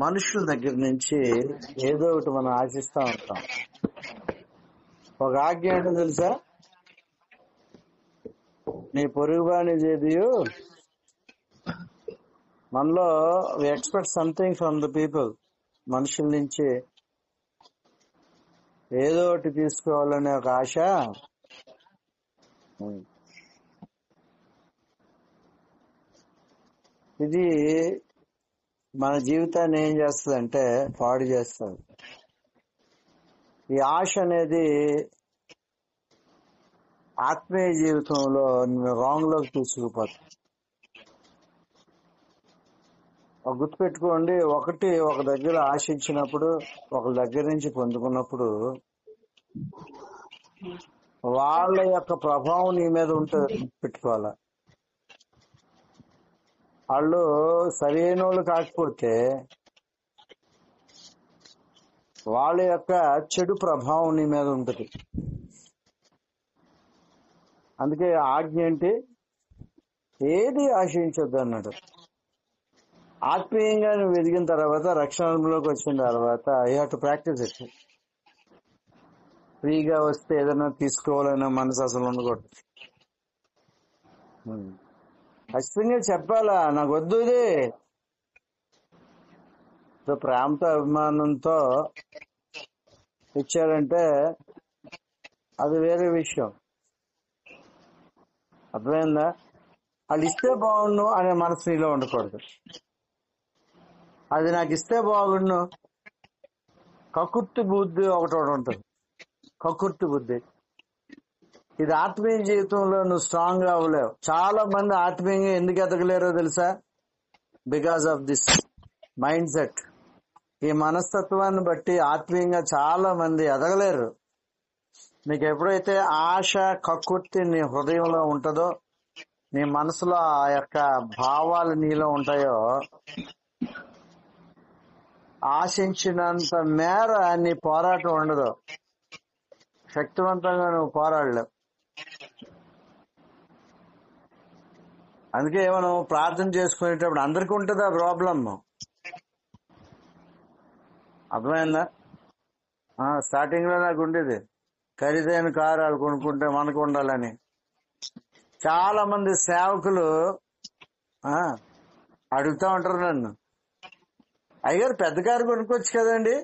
మనుషుల దగ్గర నుంచి ఏదో ఒకటి మనం ఆశిస్తా ఉంటాం. ఒక ఆజ్ఞ ఏంటో తెలుసా? నీ పొరుగువాని చేదియు. మనలో we expect something from the people. మనుషుల నుంచి ఏదో ఒకటి తీసుకోవాలనే ఒక ఆశ. ఇది మన జీవితాన్ని ఏం చేస్తుంది అంటే పాడు చేస్తుంది. ఈ ఆశ అనేది ఆత్మీయ జీవితంలో రాంగ్ లోకి తీసుకుపోతుంది. గుర్తుపెట్టుకోండి, ఒక దగ్గర ఆశించినప్పుడు, ఒక దగ్గర నుంచి పొందుకున్నప్పుడు వాళ్ళ యొక్క ప్రభావం నీ మీద ఉంటుంది. పెట్టుకోవాలా? వాళ్ళు సరైన వాళ్ళు కాకపోతే వాళ్ళ యొక్క చెడు ప్రభావం నీ మీద ఉంటుంది. అందుకే ఆజ్ఞ ఏంటి? ఏది ఆశించొద్దు అన్నాడు. ఆత్మీయంగా నువ్వు ఎదిగిన తర్వాత, రక్షణలోకి వచ్చిన తర్వాత you have to practice it. ఫ్రీగా వస్తే ఏదైనా తీసుకోవాలనే మనసు అసలు ఉండకూడదు. ఖచ్చితంగా చెప్పాలా, నాకు వద్దు ఇది. ప్రేమతో అభిమానంతో ఇచ్చారంటే అది వేరే విషయం. అర్థమైందా? వాళ్ళు ఇస్తే బాగుండు అనే మనసు నీలో ఉండకూడదు. అది నాకు ఇస్తే బాగుండు కకుర్తి బుద్ధి ఒకటి ఉంటుంది. కకుర్తి బుద్ధి. ఇది ఆత్మీయ జీవితంలో నువ్వు స్ట్రాంగ్ గా అవ్వలేవు. చాలా మంది ఆత్మీయంగా ఎందుకు ఎదగలేరో తెలుసా? Because of this mind set. ఈ మనస్తత్వాన్ని బట్టి ఆత్మీయంగా చాలా మంది ఎదగలేరు. నీకు ఎప్పుడైతే ఆశ, కక్కుర్తి నీ హృదయంలో ఉంటుందో, నీ మనసులో ఆ యొక్క భావాలు నీలో ఉంటాయో, ఆశించినంత మేర నీ పోరాటం ఉండదు. శక్తివంతంగా నువ్వు పోరాడలేవు. అందుకే మనం ప్రార్థన చేసుకునేటప్పుడు అందరికీ ఉంటుందా ప్రాబ్లం? అర్థమైందా? స్టార్టింగ్ లో నాకు ఉండేది, ఖరీదైన కారు వాళ్ళు కొనుక్కుంటే మనకు ఉండాలని. చాలా మంది సేవకులు అడుగుతా ఉంటారు నన్ను, అయ్యారు పెద్ద కారు కొనుక్కోవచ్చు కదండి.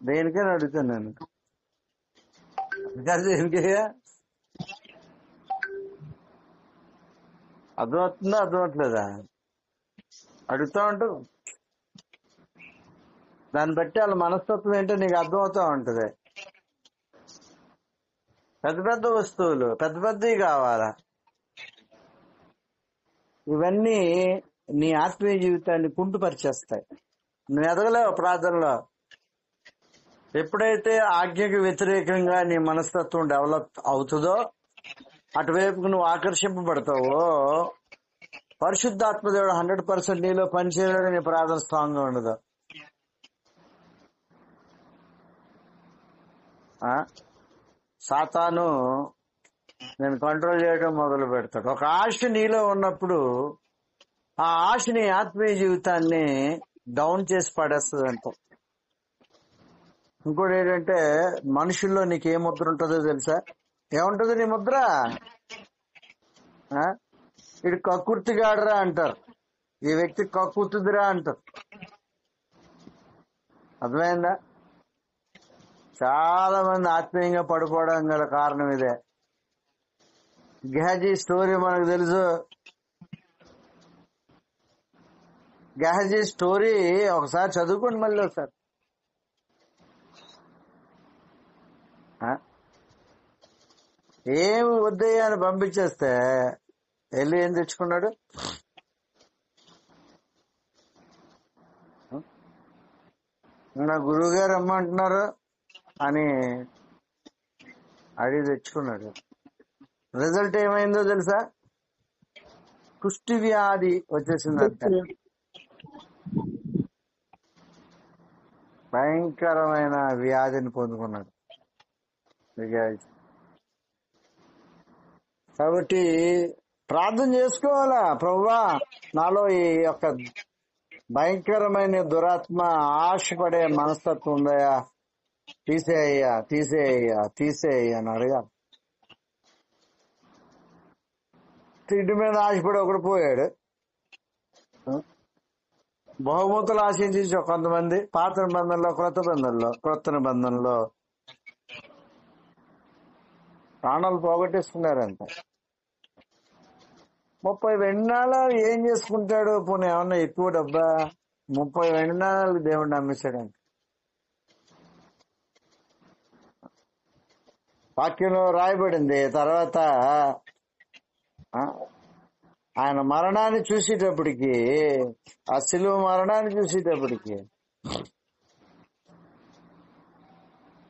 దేనికని అడుగుతాను నేను. దేనికయ్యా? అర్థమవుతుందా అర్థమవుతలేదా? అడుగుతా ఉంటారు. దాన్ని బట్టి వాళ్ళ మనస్తత్వం ఏంటో నీకు అర్థమవుతా ఉంటది. పెద్ద పెద్ద వస్తువులు, పెద్ద పెద్దవి కావాలా. ఇవన్నీ నీ ఆత్మీయ జీవితాన్ని కుంటుపరిచేస్తాయి. నువ్వు ఎదగలేవు ప్రార్థనలో. ఎప్పుడైతే ఆజ్ఞకు వ్యతిరేకంగా నీ మనస్తత్వం డెవలప్ అవుతుందో, అటువైపుకు నువ్వు ఆకర్షింపబడతావో, పరిశుద్ధాత్మదేవుడు 100% నీలో పనిచేయడం, నీ ప్రార్థన స్ట్రాంగ్ గా ఉండదు. సాతాను నేను కంట్రోల్ చేయడం మొదలు పెడతాడు. ఒక ఆశ నీలో ఉన్నప్పుడు ఆ ఆశ నీ ఆత్మీయ జీవితాన్ని డౌన్ చేసి పడేస్తుంది అంట. ఇంకోటి ఏంటంటే, మనుషుల్లో నీకు ఏ ముద్ర ఉంటుందో తెలుసా? ఏముంటుంది నీ ముద్ర? ఇటు కక్కుర్తిగాడరా అంటారు, ఈ వ్యక్తి కక్కుర్తిదిరా అంటారు. అర్థమైందా? చాలా మంది ఆత్మీయంగా పడిపోవడం గల కారణం ఇదే. గెహజీ స్టోరీ మనకు తెలుసు. గెహజీ స్టోరీ ఒకసారి చదువుకోండి, మళ్ళీ ఒకసారి. ఏమి వద్దయ్యా అని పంపించేస్తే వెళ్ళి ఏం తెచ్చుకున్నాడు? నా గురువు గారు రమ్మంటున్నారు అని అడిగి తెచ్చుకున్నాడు. రిజల్ట్ ఏమైందో తెలుసా? కుష్టి వ్యాధి వచ్చేసిందంటే, భయంకరమైన వ్యాధిని పొందుకున్నాడు. కాబట్టి ప్రార్థన చేసుకోవాలా, ప్రభువా నాలో ఈ యొక్క భయంకరమైన దురాత్మ ఆశపడే మనస్తత్వం ఉందయా, తీసేయ్యా తీసేయ్యా తీసేయ్యా అని అడగాలి. తిండి మీద ఆశపడి ఒకడు పోయాడు. బహుమతులు ఆశించి కొంతమంది పాత నిబంధనలో క్రొత్త నిబంధనలో ప్రాణాలు పోగొట్టేస్తున్నారంట. 30 వెండి నాణాలు ఏం చేసుకుంటాడు? పోనీ ఏమన్నా ఎక్కువ డబ్బా? 30 వెండి నాణాలు దేవుడిని అమ్మేశాడంట. వాక్యంలో రాయబడింది. తర్వాత ఆయన మరణాన్ని చూసేటప్పటికి, ఆ శిలువ మరణాన్ని చూసేటప్పటికి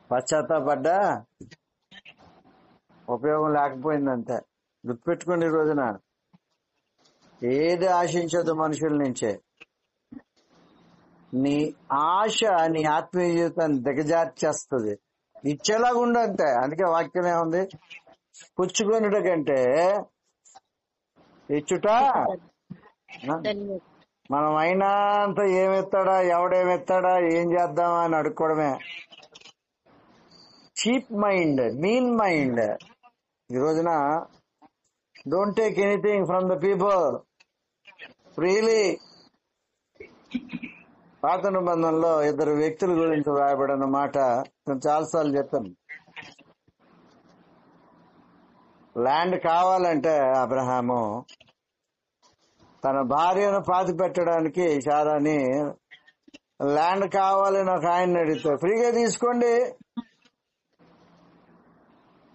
పశ్చాత్తాపడ్డా ఉపయోగం లేకపోయిందంతే. గుర్తుపెట్టుకోండి, ఈ రోజున ఏది ఆశించదు మనుషుల నుంచే. నీ ఆశ నీ ఆత్మీయ జీవితాన్ని దిగజార్చేస్తుంది. ఇచ్చేలాగా ఉండంతే. అందుకే వాక్యం ఏముంది? పుచ్చుకొనుట కంటే ఇచ్చుట. మనం అయినంత ఏమెత్తాడా, ఎవడేమెత్తాడా, ఏం చేద్దామా అని అడుక్కోవడమే. Cheap mind, mean mind. ఈ రోజున don't take anything from the people freely. పాత నిబంధనలో 2 వ్యక్తుల గురించి రాయబడిన మాట నేను చాలాసార్లు చెప్పాను. ల్యాండ్ కావాలంటే అబ్రహాము తన భార్యను పాతి పెట్టడానికి శారాని ల్యాండ్ కావాలని ఒక ఆయన అడిగితే ఫ్రీగా తీసుకోండి.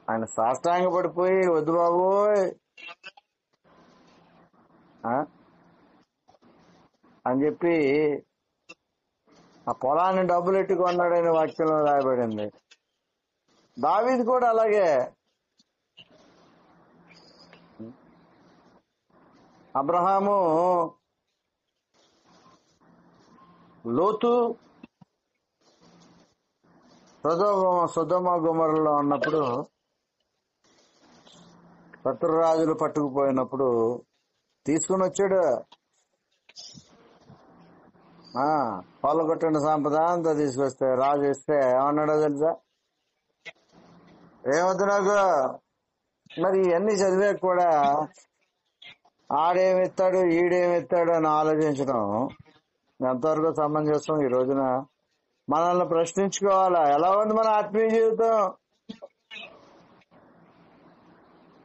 ఆయన సాష్టాంగ పడిపోయి వద్దు బాబోయ్ అని చెప్పి ఆ పొలాన్ని డబ్బులు ఎట్టి కొన్నాడని వాక్యంలో రాయబడింది. దావీదు కూడా అలాగే. అబ్రహాము లోతు సొదొమ గుమరులో ఉన్నప్పుడు, శత్రురాజులు పట్టుకుపోయినప్పుడు తీసుకుని వచ్చాడు. పొలగొట్టిన సంపద అంతా తీసుకొస్తే రాజు ఇస్తే ఏమన్నాడో తెలుసా? ఏమొద్దు నాకు. మరి ఇవన్నీ చదివే కూడా ఆడేమిస్తాడు ఈడేమిస్తాడు అని ఆలోచించడం ఎంతవరకు సమంజసం? ఈ రోజున మనల్ని ప్రశ్నించుకోవాలా, ఎలా ఉంది మన ఆత్మీయ జీవితం?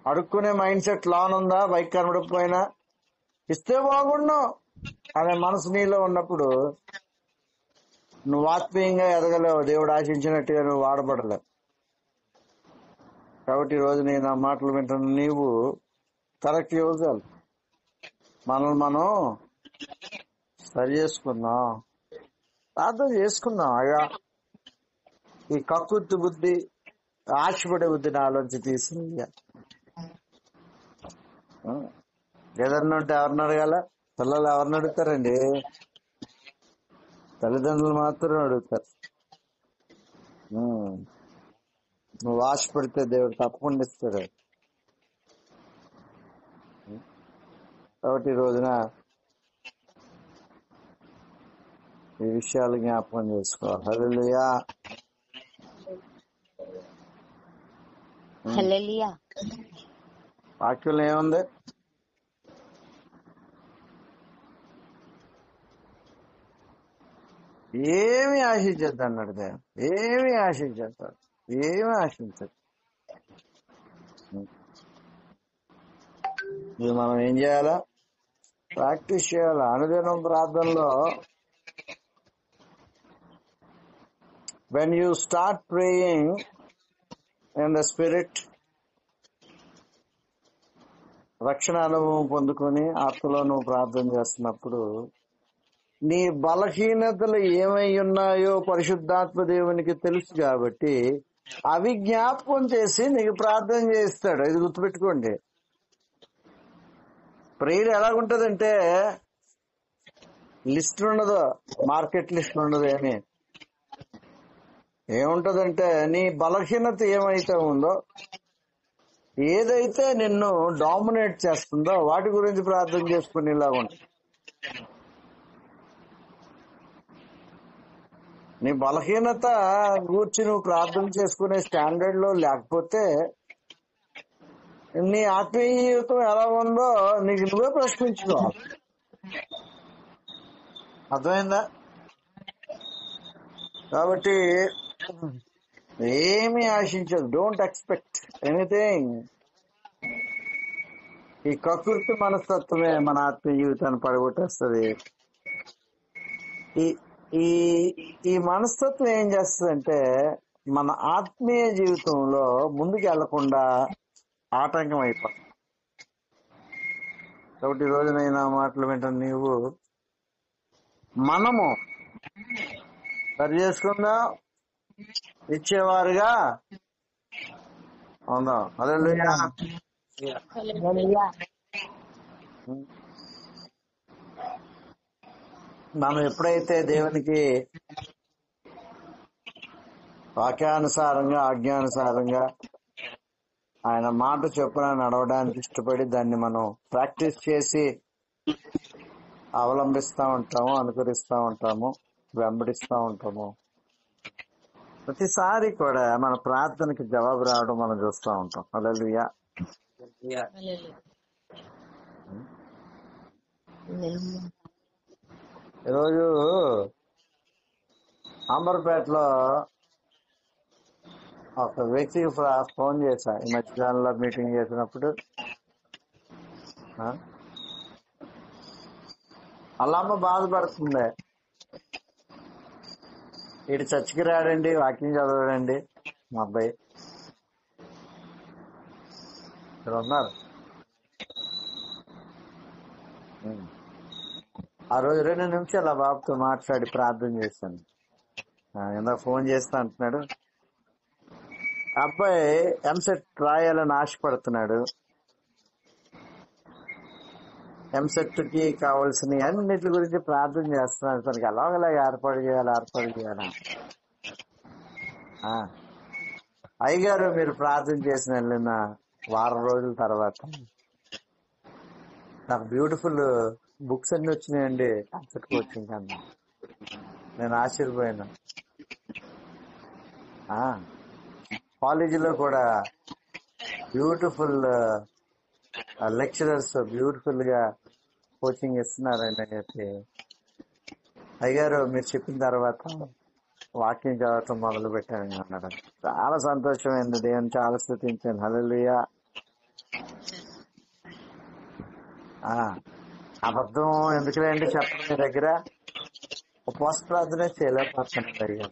అడుక్కునే మైండ్ సెట్ లోనుందా? బైక్ కనబడకపోయినా ఇస్తే బాగుండు అనే మనసు నీలో ఉన్నప్పుడు నువ్వు ఆత్మీయంగా ఎదగలేవు. దేవుడు ఆశించినట్టుగా నువ్వు వాడబడలేవు. కాబట్టి ఈ రోజు నేను ఆ మాటలు వింటున్న నీవు కరెక్ట్ ఇవ్వగలవు. మనల్ని మనం సరి చేసుకుందాం, ప్రార్థన చేసుకుందాం. అయ్యా, ఈ కక్కుర్తి బుద్ధి, ఆశపడే బుద్ధి నాలోంచి తీసింది. ఏదన్నా ఉంటే ఎవరిని అడగాల? పిల్లలు ఎవరిని అడుగుతారండి? తల్లిదండ్రులు మాత్రం అడుగుతారు. నువ్వు ఆశపడితే దేవుడు తప్పకుండా ఇస్తాడు. కాబట్టి ఈ రోజున ఈ విషయాలు జ్ఞాపకం చేసుకోవాలి. హల్లెలూయా, హల్లెలూయా. వాక్యంలో ఏముంది? ఏమి ఆశించద్దు అన్నాడు దేవుడు. ఏమి ఆశించేస్తాడు, ఏమి ఆశించదు. ఇది మనం ఏం చేయాలా? ప్రాక్టీస్ చేయాలా. అనుదినం ప్రార్థనలో when you start praying in the spirit, రక్షణ అనుభవం పొందుకొని ఆత్మలో నువ్వు ప్రార్థన చేస్తున్నప్పుడు నీ బలహీనతలు ఏమై ఉన్నాయో పరిశుద్ధాత్మ దేవునికి తెలుసు. కాబట్టి అవి జ్ఞాపకం చేసి నీకు ప్రార్థన చేస్తాడు. ఇది గుర్తుపెట్టుకోండి. ప్రేయర్ ఎలాగుంటదంటే లిస్ట్ ఉండదు, మార్కెట్ లిస్ట్ ఉండదు. ఏమి ఏముంటదంటే నీ బలహీనత ఏమైతే ఉందో, ఏదైతే నిన్ను డామినేట్ చేస్తుందో వాటి గురించి ప్రార్థన చేసుకునేలాగా ఉంటుంది. నీ బలహీనత గూర్చి నువ్వు ప్రార్థన చేసుకునే స్టాండర్డ్ లో లేకపోతే నీ ఆత్మీయ జీవితం ఎలా ఉందో నీకు నువ్వే ప్రశ్నించుకోవాలి. అర్థమైందా? కాబట్టి ఏమీ ఆశించదు. Don't expect anything. ఈ కకృతి మనస్తత్వమే మన ఆత్మీయ జీవితాన్ని పడగొట్టేస్తుంది. ఈ ఈ ఈ మనస్తత్వం ఏం చేస్తుందంటే మన ఆత్మీయ జీవితంలో ముందుకు వెళ్లకుండా ఆటంకం అయిపోతుంది. కాబట్టి ఈ రోజునైనా మాటలు వింటాను నీవు మనము సరి చేసుకుందాం, ఇచ్చేవారుగా ఉందాం. హల్లెలూయా. మనం ఎప్పుడైతే దేవునికి వాక్యానుసారంగా ఆజ్ఞానుసారంగా ఆయన మాట చొప్పున నడవడానికి ఇష్టపడి దాన్ని మనం ప్రాక్టీస్ చేసి అవలంబిస్తూ ఉంటాము, అనుకరిస్తూ ఉంటాము, వెంబడిస్తూ ఉంటాము, ప్రతిసారి కూడా మన ప్రార్థనకి జవాబు రావడం మనం చూస్తూ ఉంటాం. హల్లెలూయా. ఈరోజు అంబర్పేటలో ఒక వ్యక్తికి ఫోన్ చేశా. ఈ మధ్యకాలంలో మీటింగ్ చేసినప్పుడు అల్లమ్మ బాధపడుతుంది. ఇటు చర్చికి రాడండి, వాక్యం చదవడండి మా అబ్బాయి. ఇక్కడ ఉన్నారు. ఆ రోజు 2 నిమిషాలు ఆ బాబుతో మాట్లాడి ప్రార్థన చేశాను. ఇందాక ఫోన్ చేస్తా అంటున్నాడు. అబ్బాయి ఎంసెట్ రాయాలని ఆశపడుతున్నాడు. ఎంసెట్ కి కావాల్సిన అన్నిటి గురించి ప్రార్థన చేస్తున్నాడు. తనకి అలాగలా ఏర్పాటు చేయాలి. అయ్యగారు మీరు ప్రార్థన చేసిన వెళ్ళిన వారం రోజుల తర్వాత నాకు బ్యూటిఫుల్ బుక్స్ అన్ని వచ్చినాయండి. ఎంసెట్ కోచింగ్ కన్నా నేను ఆశ్చర్యపోయాను. కాలేజీలో కూడా బ్యూటిఫుల్ లెక్చరర్స్ బ్యూటిఫుల్ గా కోచింగ్ ఇస్తున్నారండి అని చెప్పి అయ్యారు. మీరు చెప్పిన తర్వాత వాక్యం చదవటం మొదలు పెట్టాను అన్నాడు. చాలా సంతోషమైంది. దేవుని చాలా స్తుతించాను. హల్లెలూయా. అబద్ధం ఎందుకులే అండి చెప్పండి. మీ దగ్గర ఉపవాస ప్రార్థన చేయలేకపోతున్నాను అయ్యారు.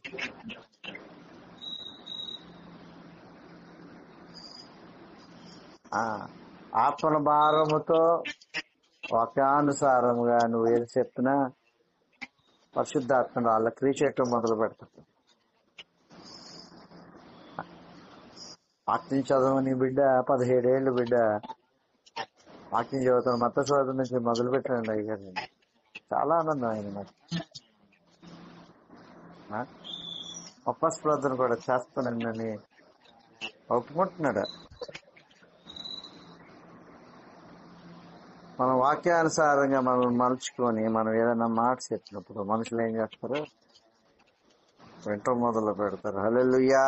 ఆత్మల భారముతో వాక్యానుసారముగా నువ్వు ఏది చెప్పినా పరిశుద్ధాత్మ వాళ్ళ క్రియ చేయటం మొదలు పెడతాడు. వాక్యం చదవని బిడ్డ 17 ఏళ్ళు బిడ్డ వాక్యం చదువుతాను. మత చదువు నుంచి మొదలు పెట్టండి అయ్యారు. చాలా ఆనందం అయింది నాకు. ఉపవాస ప్రార్థన కూడా చేస్తానని ఒప్పుకుంటున్నాడు. మనం వాక్యానుసారంగా మనం మలుచుకొని మనం ఏదైనా మాట చెప్పినప్పుడు మనుషులు ఏం చేస్తారు? వెంట మొదలు పెడతారు. హల్లెలూయా.